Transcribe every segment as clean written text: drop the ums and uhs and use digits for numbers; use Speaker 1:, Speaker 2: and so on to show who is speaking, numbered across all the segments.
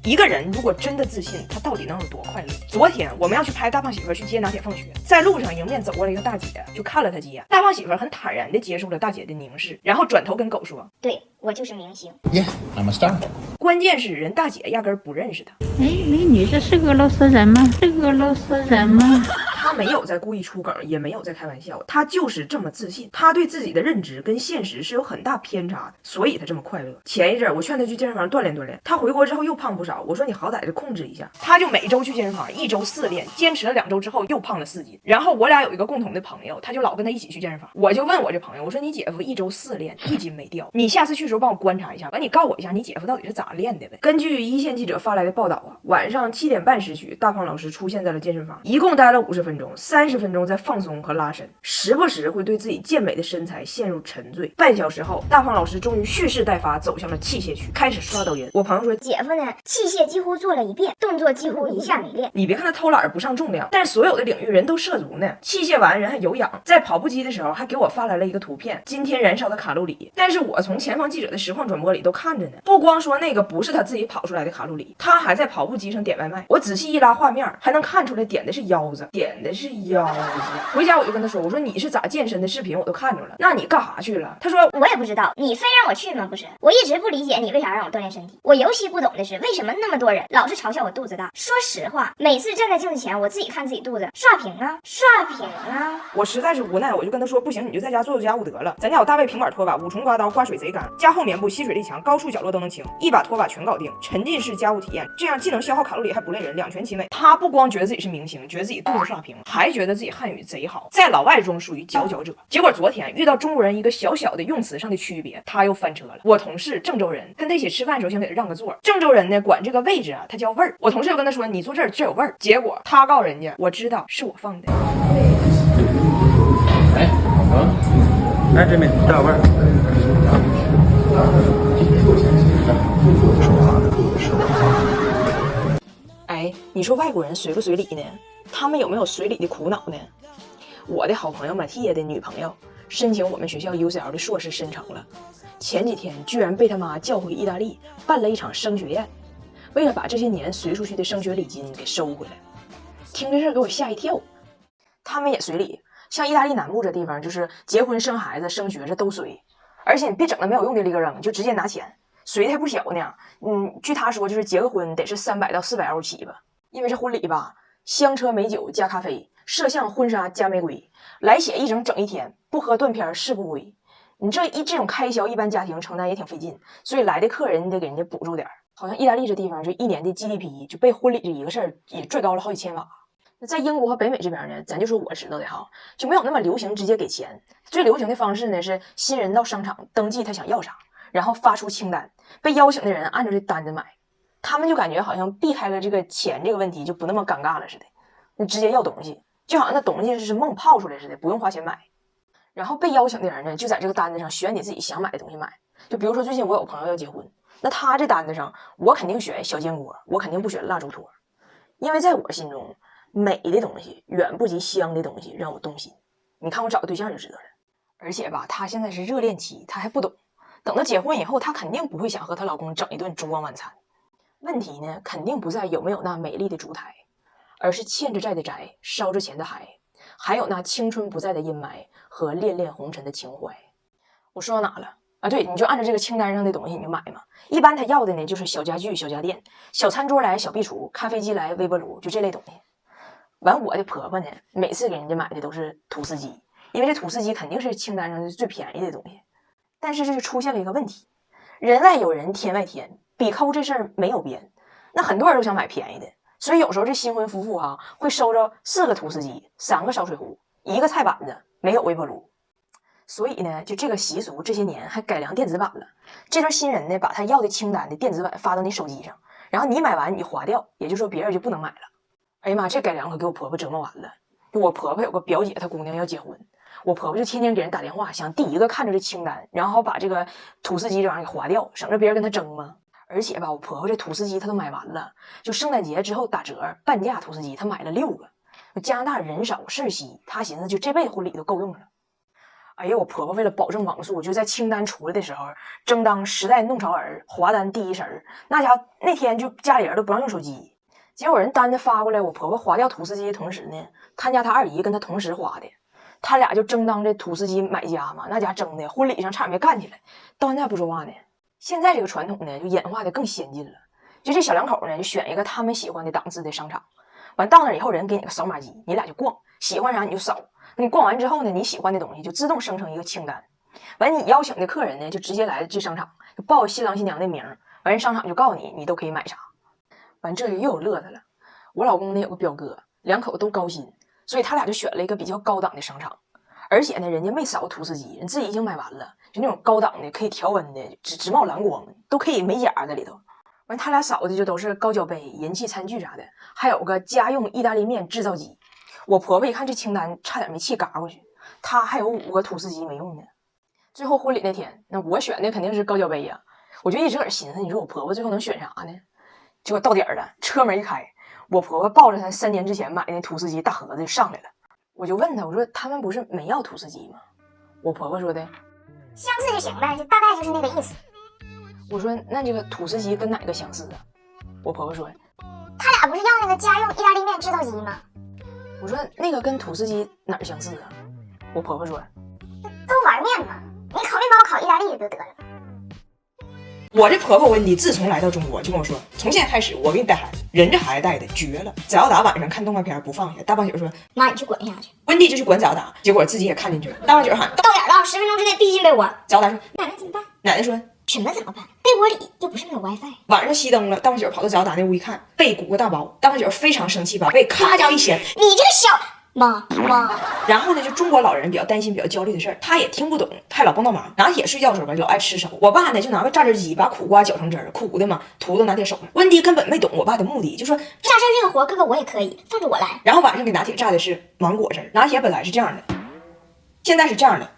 Speaker 1: 一个人如果真的自信，他到底能有多快乐？昨天我们要去拍大胖媳妇去接拿铁放学，在路上迎面走过来一个大姐，就看了他几眼。大胖媳妇很坦然地接受了大姐的凝视，然后转头跟狗说：“
Speaker 2: 对，我就是明星。”
Speaker 3: Yeah, I'm a star.
Speaker 1: 关键是人大姐压根不认识他。
Speaker 4: 哎，美女，这是个俄罗斯人吗？是个俄罗斯人吗？
Speaker 1: 他没有在故意出梗，也没有在开玩笑，他就是这么自信。他对自己的认知跟现实是有很大偏差的，所以他这么快乐。前一阵我劝他去健身房锻炼锻炼，他回国之后又胖不少。我说你好歹的控制一下，他就每周去健身房，1周4练，坚持了2周之后又胖了4斤。然后我俩有一个共同的朋友，他就老跟他一起去健身房。我就问我这朋友，我说你姐夫1周4练1斤没掉，你下次去的时候帮我观察一下，完你告诉我一下你姐夫到底是咋练的呗。根据一线记者发来的报道啊，晚上7点半时许，大胖老师出现在了健身房，一共待了50分钟，30分钟在放松和拉伸，时不时会对自己健美的身材陷入沉醉。半小时后，大胖老师终于蓄势待发，走向了器械区，开始刷抖音。我朋友说，
Speaker 2: 姐夫呢，器械几乎做了1遍，动作几乎一下没练。
Speaker 1: 你别看他偷懒不上重量，但是所有的领域人都涉足呢。器械完人还有氧，在跑步机的时候还给我发来了一个图片，今天燃烧的卡路里。但是我从前方记者的实况转播里都看着呢，不光说那个不是他自己跑出来的卡路里，他还在跑步机上点外卖。我仔细一拉画面，还能看出来点的是腰子，点的是腰子。回家我就跟他说，我说你是咋健身的视频我都看着了，那你干啥去了？他说
Speaker 2: 我也不知道，你非让我去吗？不是，我一直不理解你为啥让我锻炼身体。我尤其不懂的是，为什么那么多人老是嘲笑我肚子大。说实话，每次站在镜子前，我自己看自己肚子，刷屏啊，刷屏啊。
Speaker 1: 我实在是无奈，我就跟他说，不行，你就在家做做家务得了。咱家有大卫平板拖把、5重刮刀，刮水贼干，加厚棉布，吸水力强，高处角落都能清，一把拖把全搞定，沉浸式家务体验，这样既能消耗卡路里，还不累人，两全其美。他不光觉得自己是明星，觉得自己肚子刷屏，还觉得自己汉语贼好，在老外中属于佼佼者。结果昨天遇到中国人一个小小的用词上的区别，他又翻车了。我同事郑州人跟他一起吃饭的时候，想给他让个座，郑州人呢管这个位置啊，他叫味儿。我同事又跟他说，你坐这儿，这有味儿。结果他告人家，我知道是我放的。
Speaker 3: 哎，好吗？哎，这边大味儿。
Speaker 1: 哎，你说外国人随不随礼呢？他们有没有随礼的苦恼呢？我的好朋友马蒂耶的女朋友申请我们学校 UCL 的硕士申成了，前几天居然被他妈叫回意大利办了一场升学宴，为了把这些年随出去的升学礼金给收回来。听这事给我吓一跳。他们也随礼，像意大利南部这地方，就是结婚生孩子升学这都随，而且你别整那没有用的立个扔，就直接拿钱，随的还不小呢。据他说，就是结个婚得是300到400欧起吧，因为这婚礼吧，香车美酒加咖啡，摄像婚纱加玫瑰，来血一整一天，不喝断片誓不归。你这种开销，一般家庭承担也挺费劲，所以来的客人你得给人家补助点。好像意大利这地方，这1年的 GDP 就被婚礼这一个事儿也拽高了好几千瓦。那在英国和北美这边呢，咱就说我知道的哈，就没有那么流行直接给钱。最流行的方式呢是新人到商场登记他想要啥，然后发出清单，被邀请的人按照这单子买。他们就感觉好像避开了这个钱这个问题，就不那么尴尬了似的。你直接要东西，就好像那东西是梦泡出来似的，不用花钱买。然后被邀请的人呢，就在这个单子上选你自己想买的东西买。就比如说最近我有朋友要结婚，那他这单子上我肯定选小煎锅，我肯定不选蜡烛托，因为在我心中美的东西远不及香的东西让我动心。你看我找个对象就知道了。而且吧，他现在是热恋期，他还不懂，等到结婚以后，他肯定不会想和她老公整一顿烛光晚餐。问题呢，肯定不在有没有那美丽的烛台，而是欠着债的债，烧着钱的海，还有那青春不在的阴霾和恋恋红尘的情怀。我说到哪了啊？对，你就按照这个清单上的东西你就买嘛。一般他要的呢就是小家具、小家电，小餐桌来小壁橱，咖啡机来微波炉，就这类东西。完我的婆婆呢，每次给人家买的都是吐司机，因为这吐司机肯定是清单上最便宜的东西。但是这就出现了一个问题，人外有人，天外天，比抠这事儿没有边。那很多人都想买便宜的，所以有时候这新婚夫妇会收着4个吐司机、3个烧水壶、1个菜板子，没有微波炉。所以呢，就这个习俗这些年还改良电子版了。这对新人呢，把他要的清单的电子版发到你手机上，然后你买完你划掉，也就是说别人就不能买了。哎呀妈，这改良可给我婆婆折磨完了。就我婆婆有个表姐，她姑娘要结婚，我婆婆就天天给人打电话，想第一个看着这清单，然后把这个吐司机这玩意儿给划掉，省着别人跟她争嘛。而且吧，我婆婆这吐司机她都买完了，就圣诞节之后打折半价吐司机，她买了6个。加拿大人少事儿稀，她寻思就这辈子婚礼都够用了。哎呀，我婆婆为了保证网速，就在清单出来的时候，争当时代弄潮儿，华单第一神儿。那家伙那天就家里人都不让用手机，结果人单子发过来，我婆婆划掉土司机的同时呢，他家他二姨跟他同时划的，他俩就争当这土司机买家嘛，那家争的婚礼上差点没干起来，到现在不说话呢。现在这个传统呢，就演化的更先进了，就这小两口呢，就选一个他们喜欢的档次的商场，完到那以后人给你个扫码机，你俩就逛，喜欢啥你就扫。你逛完之后呢，你喜欢的东西就自动生成一个清单。完，你邀请的客人呢，就直接来这商场，就报新郎新娘的名，完人商场就告诉你，你都可以买啥。完，这又有乐子了。我老公呢有个表哥，两口子都高薪，所以他俩就选了一个比较高档的商场。而且呢，人家没扫土司机，人自己已经买完了，就那种高档的可以调温的，直冒蓝光，都可以美甲在里头。完，他俩扫的就都是高脚杯、银器餐具啥的，还有个家用意大利面制造机。我婆婆一看这清单，差点没气嘎过去。她还有5个土司机没用呢。最后婚礼那天，那我选的肯定是高脚杯呀。我就一直搁这寻思，你说我婆婆最后能选啥呢？结果到点了，车门一开，我婆婆抱着她3年之前买的土司机大盒子就上来了。我就问她，我说他们不是没要土司机吗？我婆婆说的，
Speaker 2: 相似就行呗，就大概就是那个意思。
Speaker 1: 我说那这个土司机跟哪个相似啊？我婆婆说，
Speaker 2: 他俩不是要那个家用意大利面制造机吗？
Speaker 1: 我说那个跟土司机哪儿相似啊？我婆婆说，
Speaker 2: 都玩面嘛，你烤面包烤意大利不就得了？
Speaker 1: 我这婆婆温迪自从来到中国就跟我说，从现在开始我给你带孩子，人这孩子带的绝了。早要打晚上看动画片不放下，大棒姐说，
Speaker 2: 妈你去滚下去。
Speaker 1: 温迪就去管早要打，结果自己也看进去了。大棒姐喊，
Speaker 2: 到点了，10分钟之内必须进被窝。
Speaker 1: 早要打说，
Speaker 2: 奶奶怎么办？
Speaker 1: 奶奶说，
Speaker 2: 什么怎么办？被窝里又不是没有 WiFi。
Speaker 1: 晚上熄灯了，大棒姐跑到早要打那屋一看，被鼓个大包，大棒姐非常生气，把被咔家一掀，
Speaker 2: 你这个小妈。
Speaker 1: 然后呢，就中国老人比较担心、比较焦虑的事儿，他也听不懂，还老帮倒忙。拿铁睡觉的时候吧，老爱吃手。我爸呢，就拿个榨汁机把苦瓜搅成汁儿，苦的嘛，涂到拿铁手上。温迪根本没懂我爸的目的，就说
Speaker 2: 榨汁这个活，哥哥我也可以，放着我来。
Speaker 1: 然后晚上给拿铁榨的是芒果汁儿，拿铁本来是这样的，现在是这样的。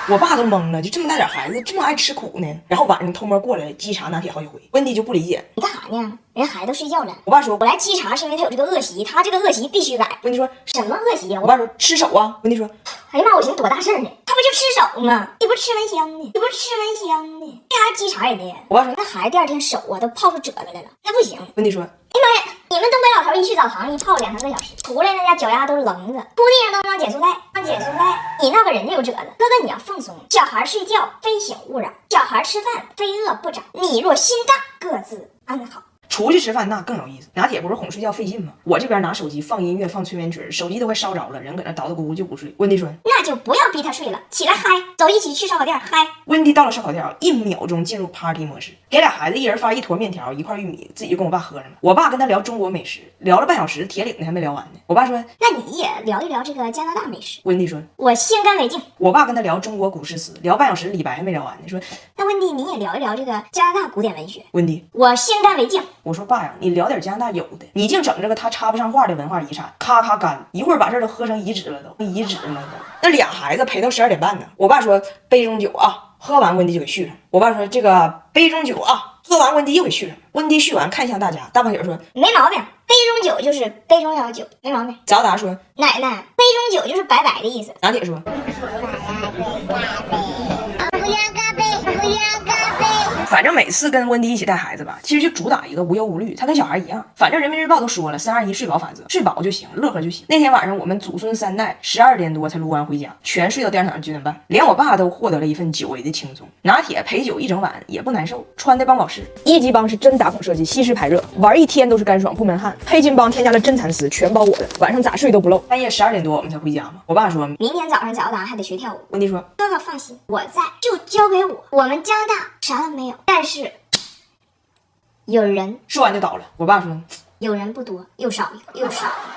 Speaker 1: 我爸都懵了，就这么大点孩子，这么爱吃苦呢。然后晚上偷摸过来稽查拿铁好几回，温迪就不理解，
Speaker 2: 你干啥呢？人孩子都睡觉了。
Speaker 1: 我爸说，
Speaker 2: 我来稽查是因为他有这个恶习，他这个恶习必须改。
Speaker 1: 温迪说
Speaker 2: 什么恶习呀？
Speaker 1: 我爸说吃手啊。温迪说，
Speaker 2: 哎呀妈，我寻思多大事儿呢？他不就吃手吗？你不是吃蚊香呢？你不是吃蚊香呢？这还稽查人家呀？
Speaker 1: 我爸说，
Speaker 2: 那孩子第2天手啊都泡出褶子来了，那不行。
Speaker 1: 温迪说，
Speaker 2: 哎妈呀！你们东北老头一去澡堂一泡2、3个小时，出来那家脚丫都是棱子，铺地上都能减速带，你闹个人家有褶子。哥哥你要放松，小孩睡觉非醒勿扰，小孩吃饭非饿不长。你若心大，各自安好。
Speaker 1: 出去吃饭那更有意思，拿铁不是哄睡觉费劲吗？我这边拿手机放音乐放催眠曲，手机都快烧着了，人搁那叨叨咕咕就不睡。温迪说，
Speaker 2: 那就不要逼他睡了，起来嗨，走一起去烧烤店嗨。
Speaker 1: 温迪到了烧烤店，1秒钟进入 party 模式，给俩孩子一人发1坨面条1块玉米，自己就跟我爸喝上了。我爸跟他聊中国美食，聊了半小时，铁岭的还没聊完呢。我爸说，
Speaker 2: 那你也聊一聊这个加拿大美食。
Speaker 1: 温迪说，
Speaker 2: 我先干为敬。
Speaker 1: 我爸跟他聊中国古诗词，聊半小时，李白还没聊完呢。说，
Speaker 2: 那温迪你也聊一聊这个加拿大古典文学。
Speaker 1: 温迪，
Speaker 2: 我先干为敬。
Speaker 1: 我说爸呀，你聊点加拿大有的，你净整这个他插不上话的文化遗产，咔咔干，一会儿把这都喝成遗址了都，遗址了都。那俩孩子陪到12点半呢。我爸说杯中酒啊，喝完温迪就给续上。我爸说这个杯中酒啊，喝完温迪又给续上。温迪续完看向大家，大胖姐说
Speaker 2: 没毛病，杯中酒就是杯中要酒，没毛病。
Speaker 1: 早达说
Speaker 2: 奶奶，杯中酒就是白白的意思。
Speaker 1: 拿铁说反正每次跟温迪一起带孩子吧，其实就主打一个无忧无虑，他跟小孩一样。反正人民日报都说了，321睡饱法则，睡饱就行，乐呵就行。那天晚上我们祖孙3代12点多才录完回家，全睡到第2天早上9点半，连我爸都获得了一份久违的轻松。拿铁陪酒一整晚也不难受，穿的邦宝适，1级帮是真打孔设计，吸湿排热，玩1天都是干爽不闷汗。黑金帮添加了真蚕丝，全包我的，晚上咋睡都不漏。半夜12点多我们才回家嘛。我爸说
Speaker 2: 明天早上早达还得学跳舞。
Speaker 1: 温迪说
Speaker 2: 哥哥放心，我在，就交给我。我们加拿大啥都没有，但是有人。
Speaker 1: 说完就倒了。我爸说
Speaker 2: 有人不多，又少一个，又少一个。